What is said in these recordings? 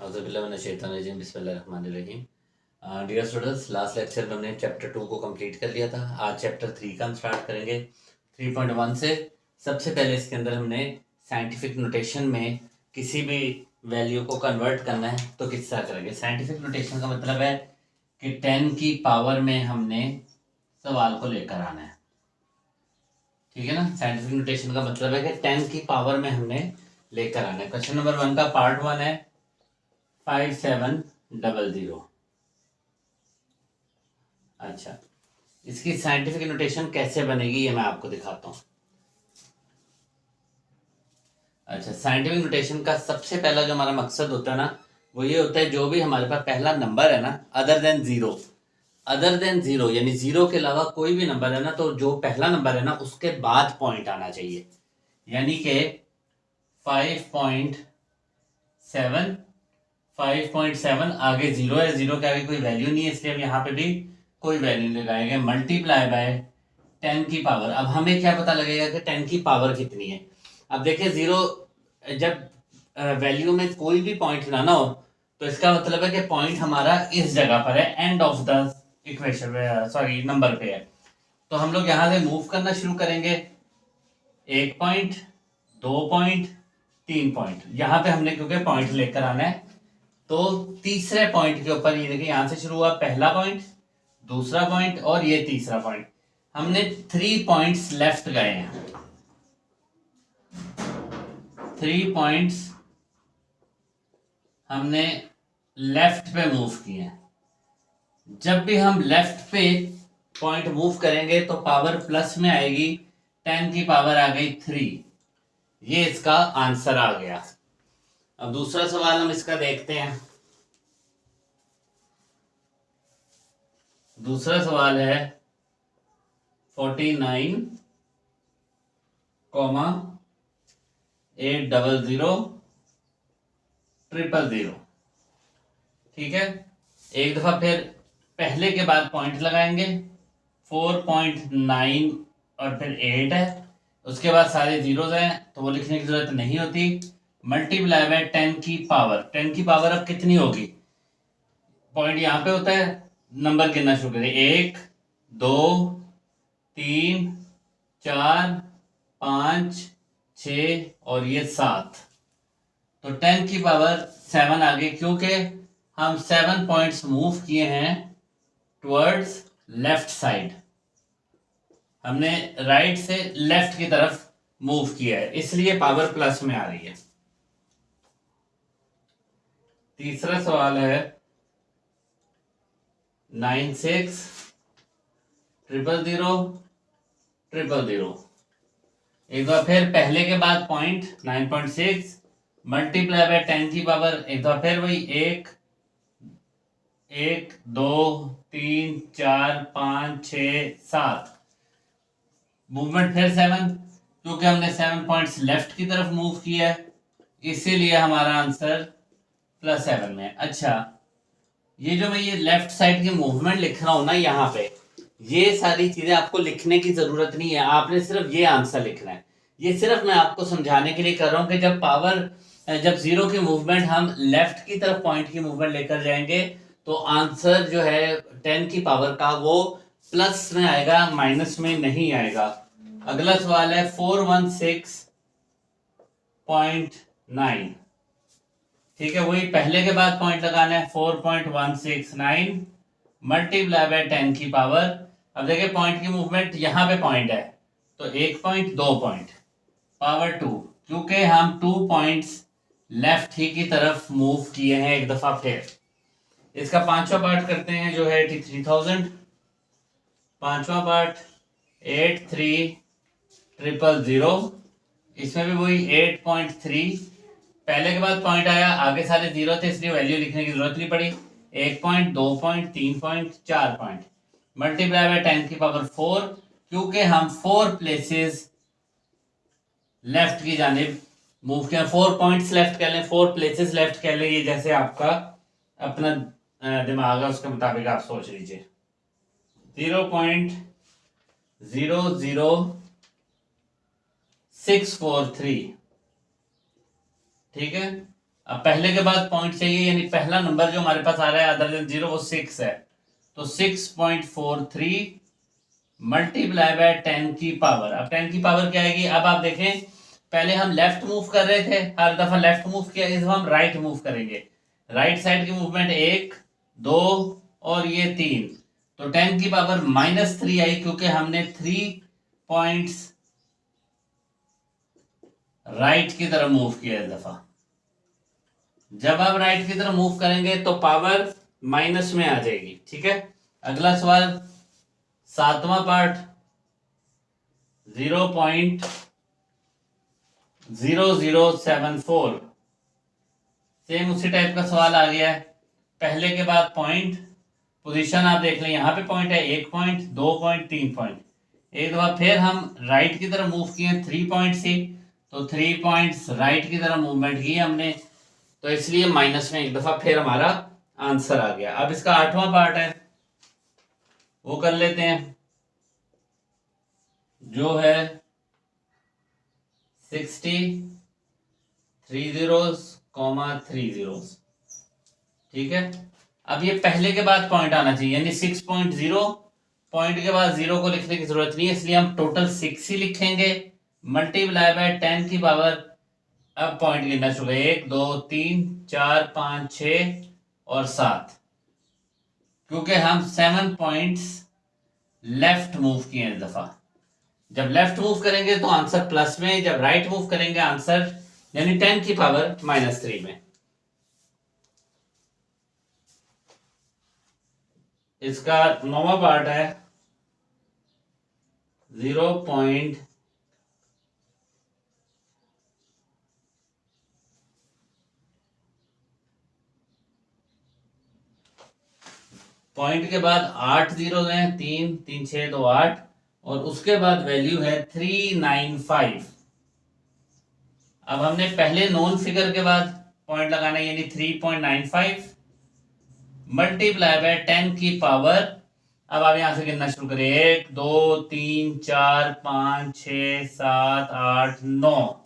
औज़ुबिल्लाहि बिस्मिल्लाहिर्रहमानिर्रहीम। Dear students, last lecture में हमने चैप्टर 2 को कंप्लीट कर लिया था। आज चैप्टर 3 का हम स्टार्ट करेंगे 3.1 से। सबसे पहले इसके अंदर हमने साइंटिफिक नोटेशन में किसी भी वैल्यू को कन्वर्ट करना है तो किस तरह करेंगे। साइंटिफिक नोटेशन का मतलब है कि 10 की पावर में हमने सवाल को लेकर आना है, ठीक है ना। साइंटिफिक नोटेशन का मतलब है कि 10 की पावर में हमने लेकर आना है। क्वेश्चन नंबर 1 का पार्ट 1 है 5700। अच्छा, इसकी साइंटिफिक नोटेशन कैसे बनेगी ये मैं आपको दिखाता हूँ। अच्छा, साइंटिफिक नोटेशन का सबसे पहला जो हमारा मकसद होता है ना, वो ये होता है जो भी हमारे पास पहला नंबर है ना, अदर देन जीरो यानी जीरो के अलावा कोई भी नंबर है ना, तो जो पहला नंबर है ना उसके बाद पॉइंट आना चाहिए। यानी कि 5.7 आगे जीरो है, जीरो के आगे कोई वैल्यू नहीं है, इसलिए हम यहाँ पे भी कोई वैल्यू नहीं लगाएंगे। मल्टीप्लाई बाय 10 की पावर। अब हमें क्या पता लगेगा कि 10 की पावर कितनी है। अब देखिए, जीरो जब वैल्यू में कोई भी पॉइंट ना हो तो इसका मतलब है कि पॉइंट हमारा इस जगह पर है, end of the equation, sorry number पे है। तो हम लोग यहाँ से मूव करना शुरू करेंगे। 1 पॉइंट, 2 पॉइंट, 3 पॉइंट, यहाँ पे हमने क्योंकि पॉइंट लेकर आना है तो तीसरे पॉइंट के ऊपर ये देखिए, यहां से शुरू हुआ पहला पॉइंट, दूसरा पॉइंट और ये तीसरा पॉइंट। हमने 3 पॉइंट्स लेफ्ट गए हैं, 3 पॉइंट्स हमने लेफ्ट पे मूव किए हैं। जब भी हम लेफ्ट पे पॉइंट मूव करेंगे तो पावर प्लस में आएगी, 10 की पावर आ गई 3। ये इसका आंसर आ गया। अब दूसरा सवाल हम इसका देखते हैं। दूसरा सवाल है 49, 800 000। ठीक है, एक दफा फिर पहले के बाद पॉइंट लगाएंगे। 4.9 और फिर 8 है, उसके बाद सारे जीरोज हैं तो वो लिखने की जरूरत नहीं होती। मल्टीप्लाई बाय 10 की पावर। 10 की पावर अब कितनी होगी, पॉइंट यहाँ पे होता है, नंबर गिनना शुरू करें। 1, 2, 3, 4, 5, 6 और ये 7। तो 10 की पावर 7 आ गई, क्योंकि हम 7 पॉइंट्स मूव किए हैं टुवर्ड्स लेफ्ट साइड। हमने राइट से लेफ्ट की तरफ मूव किया है, इसलिए पावर प्लस में आ रही है। तीसरा सवाल है 96,000,000,000। एक बार फिर पहले के बाद पॉइंट 9.6 मल्टीप्लाई बाय 10 की पावर, एक बार फिर वही 1, 2, 3, 4, 5, 6, 7। मूवमेंट फिर 7, क्योंकि हमने 7 पॉइंट्स लेफ्ट की तरफ मूव किया है, इसीलिए हमारा आंसर +7 में है। अच्छा, ये जो मैं ये लेफ्ट साइड की मूवमेंट लिख रहा हूं ना यहाँ पे, ये सारी चीजें आपको लिखने की जरूरत नहीं है, आपने सिर्फ ये आंसर लिखना है। ये सिर्फ मैं आपको समझाने के लिए कर रहा हूँ कि जब जीरो की मूवमेंट हम लेफ्ट की तरफ पॉइंट की मूवमेंट लेकर जाएंगे तो आंसर जो है 10 की पावर का वो प्लस में आएगा, माइनस में नहीं आएगा। अगला सवाल है 416.9। ठीक है, वही पहले के बाद पॉइंट लगाना है। 4.169 मल्टीप्लाई बाय 10 की पावर। अब देखिए पॉइंट की मूवमेंट, यहाँ पे पॉइंट है तो 1 पॉइंट, 2 पॉइंट, पावर 2, क्योंकि हम 2 पॉइंट्स लेफ्ट ही की तरफ मूव किए हैं एक दफा फिर। इसका पांचवा पार्ट करते हैं जो है 83,000। पांचवा पार्ट 83,000,000। इसमें भी वही 8.3, पहले के बाद पॉइंट आया, आगे सारे जीरो थे इसलिए वैल्यू लिखने की जरूरत नहीं पड़ी। 1 point, 2 point, 3 point, 4 point, multiply by 10 की पावर 4, क्योंकि हम 4 प्लेसेस लेफ्ट की जानिब मूव किया। 4 पॉइंट्स लेफ्ट कह लें, 4 प्लेसेस लेफ्ट कह लें, ये जैसे आपका अपना दिमाग है उसके मुताबिक आप सोच लीजिए। 0.00643, ठीक है। अब पहले के बाद पॉइंट चाहिए, यानी पहला नंबर जो हमारे पास आ रहा है अदर देन 0 वो 6 है, तो 6.43 मल्टीप्लाई बाय 10 की पावर। अब 10 की पावर क्या आएगी, अब आप देखें पहले हम लेफ्ट मूव कर रहे थे, हर दफा लेफ्ट मूव किया, इस दफा हम राइट मूव करेंगे। राइट साइड की मूवमेंट 1 2 और ये 3, तो 10 की पावर -3 आई, क्योंकि हमने 3 पॉइंट्स राइट की तरफ मूव किया इस दफा। जब आप राइट की तरफ मूव करेंगे तो पावर माइनस में आ जाएगी। ठीक है, अगला सवाल 7वां पार्ट 0.0074, सेम उसी टाइप का सवाल आ गया है। पहले के बाद पॉइंट, पोजीशन आप देख लें, यहाँ पे पॉइंट है 1 पॉइंट 2 पॉइंट 3 पॉइंट, एक दफा फिर हम राइट की तरफ मूव किए 3 पॉइंट से, तो 3 पॉइंट्स राइट की तरफ मूवमेंट की हमने, तो इसलिए माइनस में एक दफा फिर हमारा आंसर आ गया। अब इसका 8वां पार्ट है, वो कर लेते हैं, जो है 60 3 zeros, 3 zeros। ठीक है, अब ये पहले के बाद पॉइंट आना चाहिए, यानी 6.0, पॉइंट के बाद 0 को लिखने की जरूरत नहीं है, इसलिए हम टोटल 6 ही लिखेंगे, मल्टीप्लाई बाय 10 की पावर। अब पॉइंट गिनना शुरू, 1 2 3 4 5 6 और 7, क्योंकि हम 7 पॉइंट्स लेफ्ट मूव किए इस दफा। जब लेफ्ट मूव करेंगे तो आंसर प्लस में, जब राइट मूव करेंगे आंसर यानी 10 की पावर -3 में। इसका 9वां पार्ट है 0. पॉइंट के बाद 8 जीरो हैं, 3 3 6 2 8, और उसके बाद वैल्यू है 395। अब हमने पहले नॉन फिगर के बाद पॉइंट लगाना है, यानी 3.95 मल्टीप्लाई बाय 10 की पावर। अब आप यहां से गिनना शुरू करें, 1 2 3 4 5 6 7 8 9,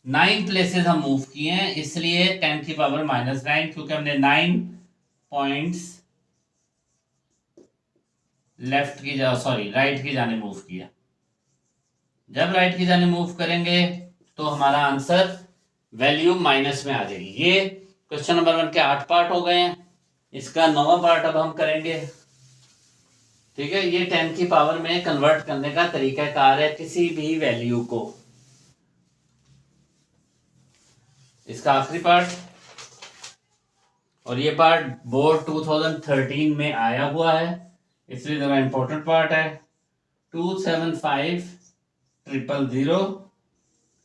9 प्लेसेस हम मूव किए हैं, इसलिए 10 की पावर -9, क्योंकि हमने 9 पॉइंट्स लेफ्ट की सॉरी राइट की जाने मूव किया। जब राइट की जाने मूव करेंगे तो हमारा आंसर वैल्यू माइनस में आ जाएगी। ये क्वेश्चन नंबर 1 के 8 पार्ट हो गए हैं, इसका 9वां पार्ट अब हम करेंगे। ठीक है, ये 10 की पावर में कन्वर्ट करने का तरीकाकार है किसी भी वैल्यू को। इसका आखिरी पार्ट, और ये पार्ट बोर्ड 2013 में आया हुआ है, इसलिए जरा इंपॉर्टेंट पार्ट है। 275,000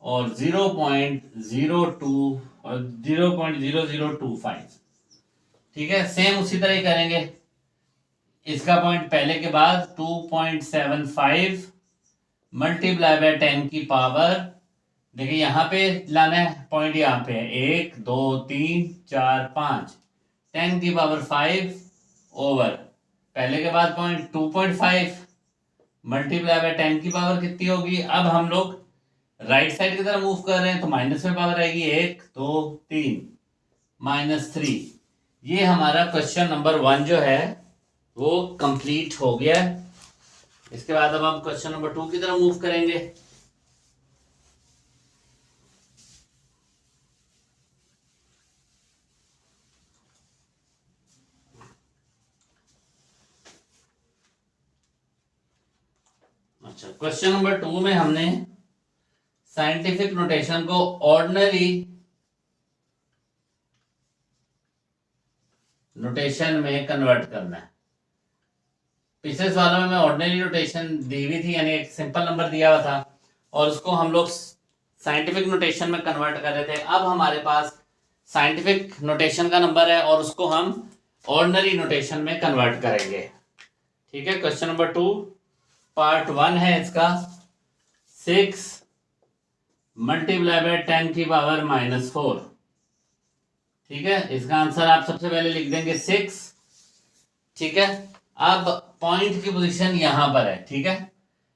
और 0.02 और 0.0025। ठीक है, सेम उसी तरह ही करेंगे। इसका पॉइंट पहले के बाद 2.75 मल्टीप्लाई बाय 10 की पावर, देखिए यहाँ पे लाना है, पॉइंट यहाँ पे है 1 2 3 4 5, 10 की पावर 5 ओवर पहले के बाद पॉइंट 2.5 मल्टीप्लाई बाय 10 की पावर कितनी होगी। अब हम लोग राइट साइड की तरफ मूव कर रहे हैं, तो माइनस में पावर आएगी, 1 2 3 -3। ये हमारा क्वेश्चन नंबर 1 जो है वो कंप्लीट हो गया। इसके बाद अब हम क्वेश्चन नंबर 2 की तरफ मूव करेंगे। अच्छा, क्वेश्चन नंबर 2 में हमने साइंटिफिक नोटेशन को ऑर्डिनरी नोटेशन में कन्वर्ट करना है। पिछले सवालों में मैं ऑर्डिनरी नोटेशन दी हुई थी, यानी एक सिंपल नंबर दिया हुआ था और उसको हम लोग साइंटिफिक नोटेशन में कन्वर्ट कर रहे थे। अब हमारे पास साइंटिफिक नोटेशन का नंबर है और उसको हम ऑर्डिनरी नोटेशन में कन्वर्ट करेंगे। ठीक है, क्वेश्चन नंबर 2 पार्ट 1 है इसका, 6 मल्टीप्लाई बाय 10 की पावर -4। ठीक है, इसका आंसर आप सबसे पहले लिख देंगे 6। ठीक है, अब पॉइंट की पोजीशन यहां पर है। ठीक है,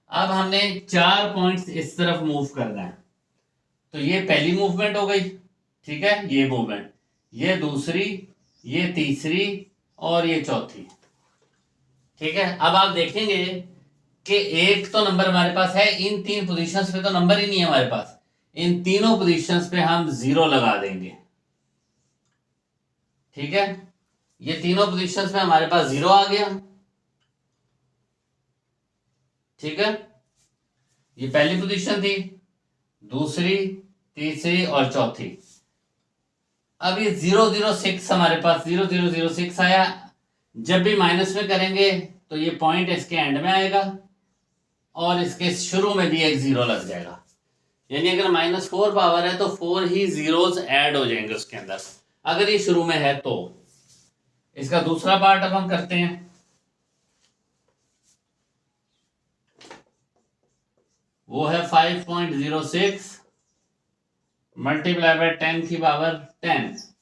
अब हमने 4 पॉइंट्स इस तरफ मूव करना है, तो ये पहली मूवमेंट हो गई। ठीक है, ये मूवमेंट, ये दूसरी, ये तीसरी और ये चौथी। ठीक है, अब आप देखेंगे कि एक तो नंबर हमारे पास है, इन 3 पोजीशंस पे तो नंबर ही नहीं है हमारे पास, इन तीनों पोजीशंस पे हम 0 लगा देंगे। ठीक है, ये तीनों पोजीशंस पे हमारे पास 0 आ गया। ठीक है, ये पहली पोजीशन थी, दूसरी, तीसरी और चौथी। अब ये 006 हमारे पास 0006 आया। जब भी माइनस में करेंगे तो ये पॉइंट इसके एंड में आएगा और इसके शुरू में भी एक 0 लग जाएगा। यानी अगर -4 पावर है तो 4 ही जीरोस ऐड हो जाएंगे उसके अंदर, अगर ये शुरू में है तो। इसका दूसरा पार्ट अब हम करते हैं। वो है 5.06 मल्टीप्लाई बाय 10 की पावर 10।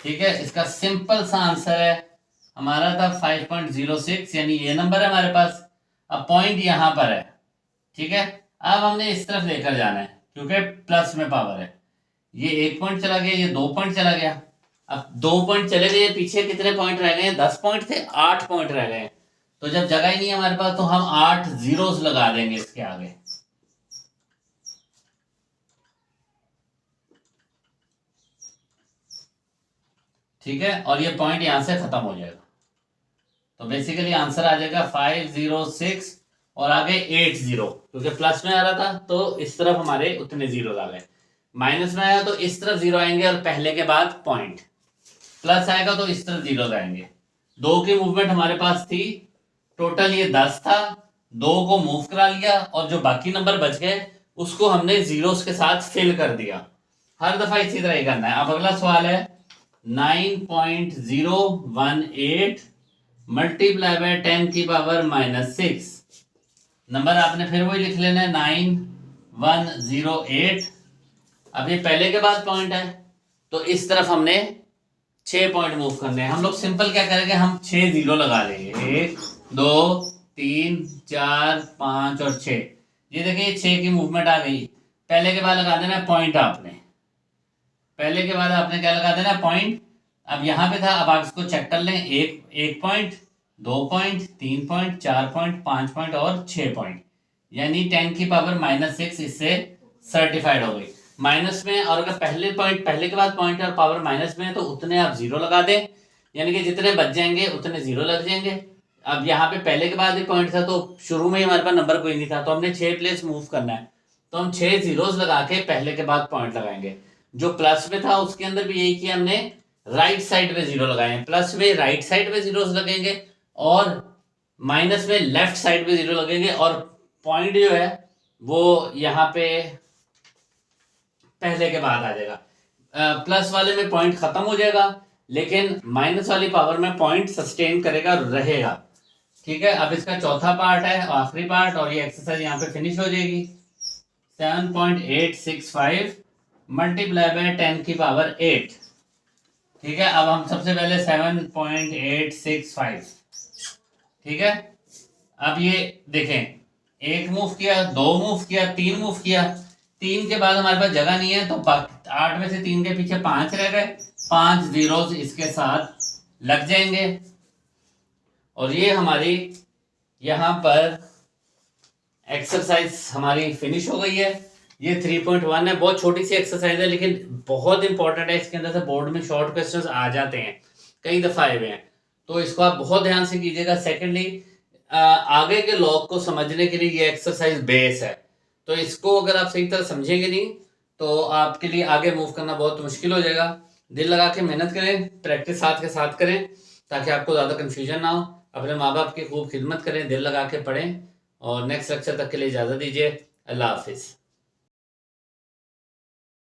ठीक है, इसका सिंपल सा आंसर है हमारा था 5.06, यानी ये नंबर है हमारे पास। अब पॉइंट यहां पर है। ठीक है, अब हमने इस तरफ लेकर जाना है क्योंकि प्लस में पावर है। ये 1 पॉइंट चला गया, ये 2 पॉइंट चला गया। अब 2 पॉइंट चले गए, पीछे कितने पॉइंट रह गए? 10 पॉइंट थे, 8 पॉइंट रह गए। तो जब जगह ही नहीं है हमारे पास तो हम 8 जीरोस लगा देंगे इसके आगे। ठीक है, और ये पॉइंट यहां से खत्म हो जाएगा। तो बेसिकली आंसर आ जाएगा 506 और आगे 80, क्योंकि प्लस में आ रहा था तो इस तरफ हमारे उतने जीरो आ गए। माइनस में आया तो इस तरफ 0 आएंगे और पहले के बाद पॉइंट। प्लस आएगा तो इस तरफ 0 आएंगे। 2 की मूवमेंट हमारे पास थी, टोटल ये 10 था, 2 को मूव करा लिया और जो बाकी नंबर बच गए उसको हमने जीरोस के साथ फिल कर दिया। हर दफा इसी तरह ही करना है। अब अगला सवाल है 9.018 मल्टीप्लाई बाय 10 की पावर -6। नंबर आपने फिर वही लिख लेना है 9108। अब ये पहले के बाद पॉइंट है तो इस तरफ हमने 6 पॉइंट मूव करने हैं। हम लोग सिंपल क्या करेंगे, हम 6 0 लगा लेंगे। 1 2 3 4 5 और 6। ये देखिए ये 6 की मूवमेंट आ गई। पहले के बाद लगा देना पॉइंट आपने, पहले के बाद आपने क्या लगा देना पॉइंट। अब यहां पे था, अब आप इसको चेक कर लें। एक point, 2 point, 3 point, 4 point, 5 point और 6 पॉइंट, यानी 10 की पावर -6 इससे सर्टिफाइड हो गई। माइनस में, और अगर पहले पॉइंट पहले के बाद पॉइंट और पावर माइनस में है तो उतने आप 0 लगा दें, यानी कि जितने बच जाएंगे उतने 0 लग जाएंगे। अब यहाँ पे पहले के बाद ही पॉइंट था तो शुरू में ही हमारे पास नंबर कोई नहीं था, तो हमने 6 प्लेस मूव करना है तो हम 6 जीरोस लगा के पहले के बाद पॉइंट लगाएंगे। जो प्लस में था उसके अंदर भी यही किया हमने, राइट साइड पे 0 लगाए। प्लस में राइट साइड पे जीरोस लगेंगे और माइनस में लेफ्ट साइड पे 0 लगेंगे, और पॉइंट जो है वो यहाँ पे पहले के बाद आ जाएगा। प्लस वाले में पॉइंट खत्म हो जाएगा लेकिन माइनस वाली पावर में पॉइंट सस्टेन करेगा, रहेगा। ठीक है, अब इसका चौथा पार्ट है, आखिरी पार्ट, और ये एक्सरसाइज यहाँ पे फिनिश हो जाएगी। 7.865 मल्टीप्लाई बाय 10 की पावर 8। ठीक है, अब हम सबसे पहले 7.865। ठीक है, अब ये देखें, 1 मूव किया, 2 मूव किया, 3 मूव किया। 3 के बाद हमारे पास जगह नहीं है तो 8 में से 3 के पीछे 5 रह गए, 5 जीरोस इसके साथ लग जाएंगे। और ये हमारी यहां पर एक्सरसाइज हमारी फिनिश हो गई है। ये 3.1 है, बहुत छोटी सी एक्सरसाइज है लेकिन बहुत इंपॉर्टेंट है। इसके अंदर से बोर्ड में शॉर्ट क्वेश्चंस आ जाते हैं, कई दफा आए हुए हैं, तो इसको आप बहुत ध्यान से कीजिएगा। सेकेंडली, आगे के लॉग को समझने के लिए ये एक्सरसाइज बेस है, तो इसको अगर आप सही तरह समझेंगे नहीं तो आपके लिए आगे मूव करना बहुत मुश्किल हो जाएगा। दिल लगा के मेहनत करें, प्रैक्टिस साथ के साथ करें ताकि आपको ज़्यादा कन्फ्यूजन ना हो। अपने माँ बाप की खूब खिदमत करें, दिल लगा के पढ़ें, और नेक्स्ट लेक्चर तक के लिए इजाज़त दीजिए। अल्लाह हाफिज़।